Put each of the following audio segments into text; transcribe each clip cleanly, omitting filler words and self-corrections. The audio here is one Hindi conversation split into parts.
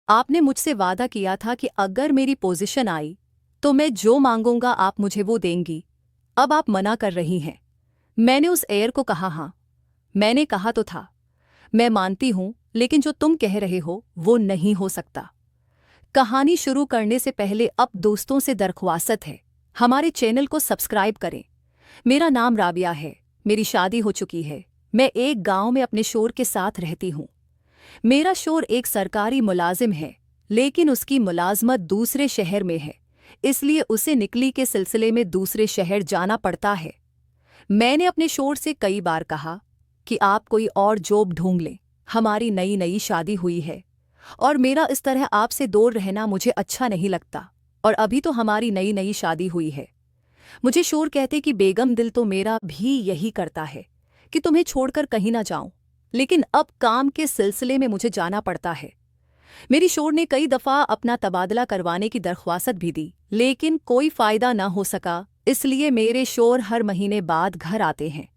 आपने मुझसे वादा किया था कि अगर मेरी पोजीशन आई तो मैं जो मांगूंगा आप मुझे वो देंगी। अब आप मना कर रही हैं। मैंने उस एयर को कहा हाँ, मैंने कहा तो था। मैं मानती हूं, लेकिन जो तुम कह रहे हो वो नहीं हो सकता। कहानी शुरू करने से पहले अब दोस्तों से दरख्वास्त है, हमारे चैनल को सब्सक्राइब करें। मेरा नाम राबिया है, मेरी शादी हो चुकी है। मैं एक गांव में अपने शोर के साथ रहती हूँ। मेरा शोर एक सरकारी मुलाजिम है, लेकिन उसकी मुलाजमत दूसरे शहर में है, इसलिए उसे निकली के सिलसिले में दूसरे शहर जाना पड़ता है। मैंने अपने शोर से कई बार कहा कि आप कोई और जॉब ढूंढ लें। हमारी नई नई शादी हुई है और मेरा इस तरह आपसे दूर रहना मुझे अच्छा नहीं लगता। और अभी तो हमारी नई नई शादी हुई है। मुझे शोर कहते कि बेगम, दिल तो मेरा भी यही करता है कि तुम्हें छोड़कर कहीं ना जाऊं, लेकिन अब काम के सिलसिले में मुझे जाना पड़ता है। मेरी शोर ने कई दफ़ा अपना तबादला करवाने की दरख्वास्त भी दी, लेकिन कोई फ़ायदा न हो सका। इसलिए मेरे शोर हर महीने बाद घर आते हैं।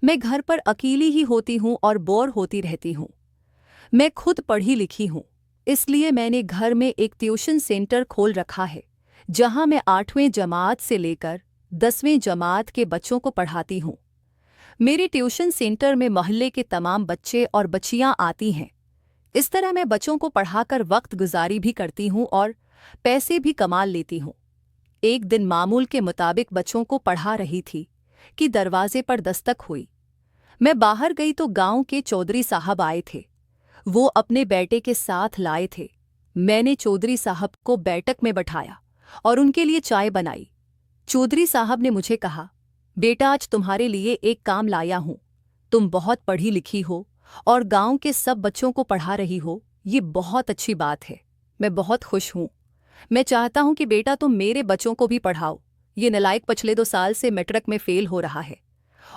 मैं घर पर अकेली ही होती हूँ और बोर होती रहती हूँ। मैं खुद पढ़ी लिखी हूँ, इसलिए मैंने घर में एक ट्यूशन सेंटर खोल रखा है, जहाँ मैं 8वीं जमात से लेकर 10वीं जमात के बच्चों को पढ़ाती हूँ। मेरे ट्यूशन सेंटर में मोहल्ले के तमाम बच्चे और बच्चियाँ आती हैं। इस तरह मैं बच्चों को पढ़ाकर वक्त गुजारी भी करती हूँ और पैसे भी कमा लेती हूँ। एक दिन मामूल के मुताबिक बच्चों को पढ़ा रही थी कि दरवाजे पर दस्तक हुई। मैं बाहर गई तो गांव के चौधरी साहब आए थे। वो अपने बेटे के साथ लाए थे। मैंने चौधरी साहब को बैठक में बैठाया और उनके लिए चाय बनाई। चौधरी साहब ने मुझे कहा, बेटा, आज तुम्हारे लिए एक काम लाया हूँ। तुम बहुत पढ़ी लिखी हो और गांव के सब बच्चों को पढ़ा रही हो, ये बहुत अच्छी बात है। मैं बहुत खुश हूँ। मैं चाहता हूँ कि बेटा तुम मेरे बच्चों को भी पढ़ाओ। ये नालायक पिछले 2 साल से मैट्रिक में फेल हो रहा है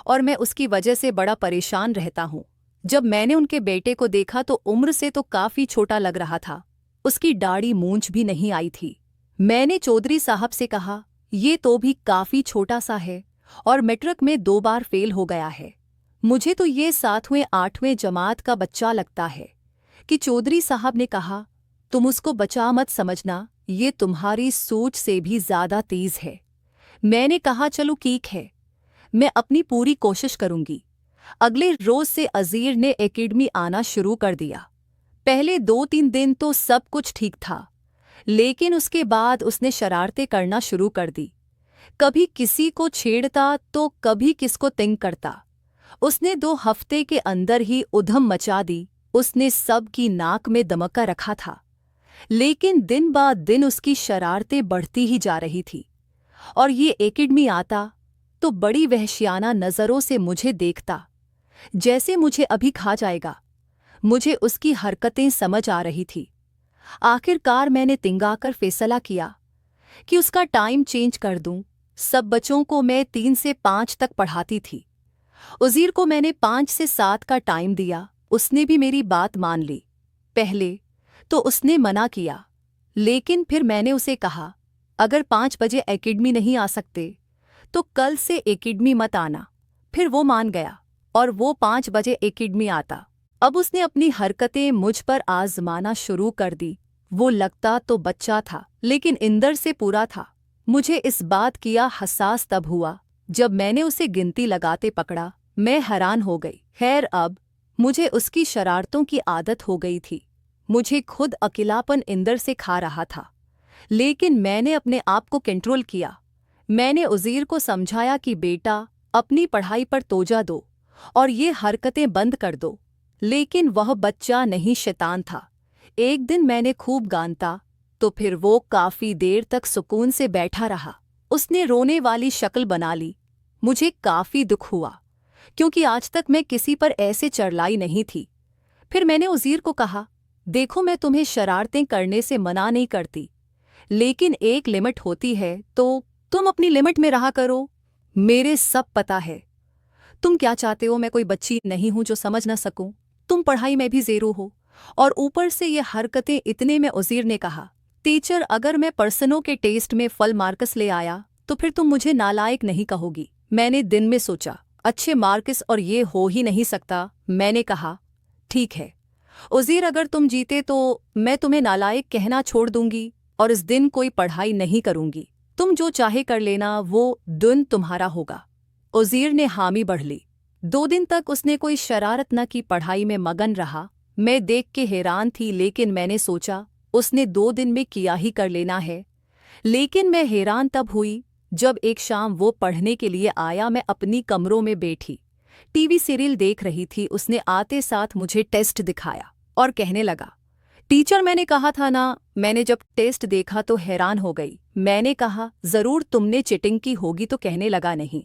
और मैं उसकी वजह से बड़ा परेशान रहता हूँ। जब मैंने उनके बेटे को देखा तो उम्र से तो काफ़ी छोटा लग रहा था। उसकी दाढ़ी मूंछ भी नहीं आई थी। मैंने चौधरी साहब से कहा, ये तो भी काफ़ी छोटा सा है और मैट्रिक में 2 बार फेल हो गया है। मुझे तो ये 7वीं 8वीं जमात का बच्चा लगता है। कि चौधरी साहब ने कहा, तुम उसको बच्चा मत समझना, ये तुम्हारी सोच से भी ज़्यादा तेज़ है। मैंने कहा, चलो ठीक है, मैं अपनी पूरी कोशिश करूंगी। अगले रोज से अजीर ने एकेडमी आना शुरू कर दिया। पहले 2-3 दिन तो सब कुछ ठीक था, लेकिन उसके बाद उसने शरारतें करना शुरू कर दी। कभी किसी को छेड़ता तो कभी किसको तंग करता। उसने 2 हफ्ते के अंदर ही उधम मचा दी। उसने सब की नाक में दमका रखा था, लेकिन दिन बाद दिन उसकी शरारतें बढ़ती ही जा रही थी। और ये एकेडमी आता तो बड़ी वहशियाना नज़रों से मुझे देखता, जैसे मुझे अभी खा जाएगा। मुझे उसकी हरकतें समझ आ रही थी। आखिरकार मैंने तिंगाकर फैसला किया कि उसका टाइम चेंज कर दूं। सब बच्चों को मैं 3 से 5 तक पढ़ाती थी। उज़ीर को मैंने 5 से 7 का टाइम दिया। उसने भी मेरी बात मान ली। पहले तो उसने मना किया, लेकिन फिर मैंने उसे कहा, अगर 5 बजे एकेडमी नहीं आ सकते तो कल से एकेडमी मत आना। फिर वो मान गया और वो 5 बजे एकेडमी आता। अब उसने अपनी हरकतें मुझ पर आजमाना शुरू कर दी। वो लगता तो बच्चा था, लेकिन अंदर से पूरा था। मुझे इस बात किया हसास तब हुआ जब मैंने उसे गिनती लगाते पकड़ा। मैं हैरान हो गई। खैर, अब मुझे उसकी शरारतों की आदत हो गई थी। मुझे खुद अकेलापन अंदर से खा रहा था, लेकिन मैंने अपने आप को कंट्रोल किया। मैंने उज़ीर को समझाया कि बेटा, अपनी पढ़ाई पर तोजा दो और ये हरकतें बंद कर दो, लेकिन वह बच्चा नहीं, शैतान था। एक दिन मैंने खूब गांता तो फिर वो काफ़ी देर तक सुकून से बैठा रहा। उसने रोने वाली शक्ल बना ली। मुझे काफ़ी दुख हुआ, क्योंकि आज तक मैं किसी पर ऐसे चढ़लाई नहीं थी। फिर मैंने उज़ीर को कहा, देखो, मैं तुम्हें शरारतें करने से मना नहीं करती, लेकिन एक लिमिट होती है, तो तुम अपनी लिमिट में रहा करो। मेरे सब पता है तुम क्या चाहते हो। मैं कोई बच्ची नहीं हूं जो समझ न सकूं। तुम पढ़ाई में भी ज़ेरो हो और ऊपर से ये हरकतें। इतने में उज़ीर ने कहा, टीचर, अगर मैं पर्सनों के टेस्ट में फल मार्क्स ले आया तो फिर तुम मुझे नालायक नहीं कहोगी। मैंने दिन में सोचा, अच्छे मार्क्स और ये हो ही नहीं सकता। मैंने कहा, ठीक है, उज़ीर, अगर तुम जीते तो मैं तुम्हें नालायक कहना छोड़ दूंगी और इस दिन कोई पढ़ाई नहीं करूंगी। तुम जो चाहे कर लेना, वो दिन तुम्हारा होगा। उज़ीर ने हामी बढ़ ली। 2 दिन तक उसने कोई शरारत न की, पढ़ाई में मगन रहा। मैं देख के हैरान थी, लेकिन मैंने सोचा उसने 2 दिन में किया ही कर लेना है। लेकिन मैं हैरान तब हुई जब एक शाम वो पढ़ने के लिए आया। मैं अपनी कमरों में बैठी टीवी सीरियल देख रही थी। उसने आते साथ मुझे टेस्ट दिखाया और कहने लगा, टीचर, मैंने कहा था ना। मैंने जब टेस्ट देखा तो हैरान हो गई। मैंने कहा, जरूर तुमने चीटिंग की होगी। तो कहने लगा, नहीं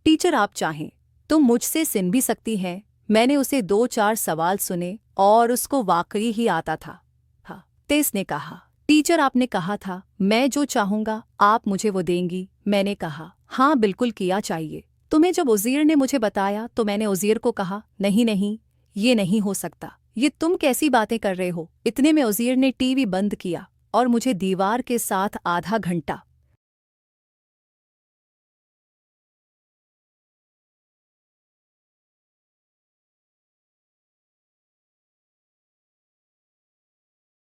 टीचर, आप चाहें तो मुझसे सुन भी सकती हैं। मैंने उसे 2-4 सवाल सुने और उसको वाकई ही आता था। हाँ, तेस ने कहा, टीचर, आपने कहा था मैं जो चाहूंगा आप मुझे वो देंगी। मैंने कहा, हाँ बिल्कुल किया चाहिए तुम्हें। जब उज़ीर ने मुझे बताया तो मैंने उज़ीर को कहा, नहीं नहीं, ये नहीं हो सकता। ये तुम कैसी बातें कर रहे हो। इतने में उज़ीर ने टीवी बंद किया और मुझे दीवार के साथ आधा घंटा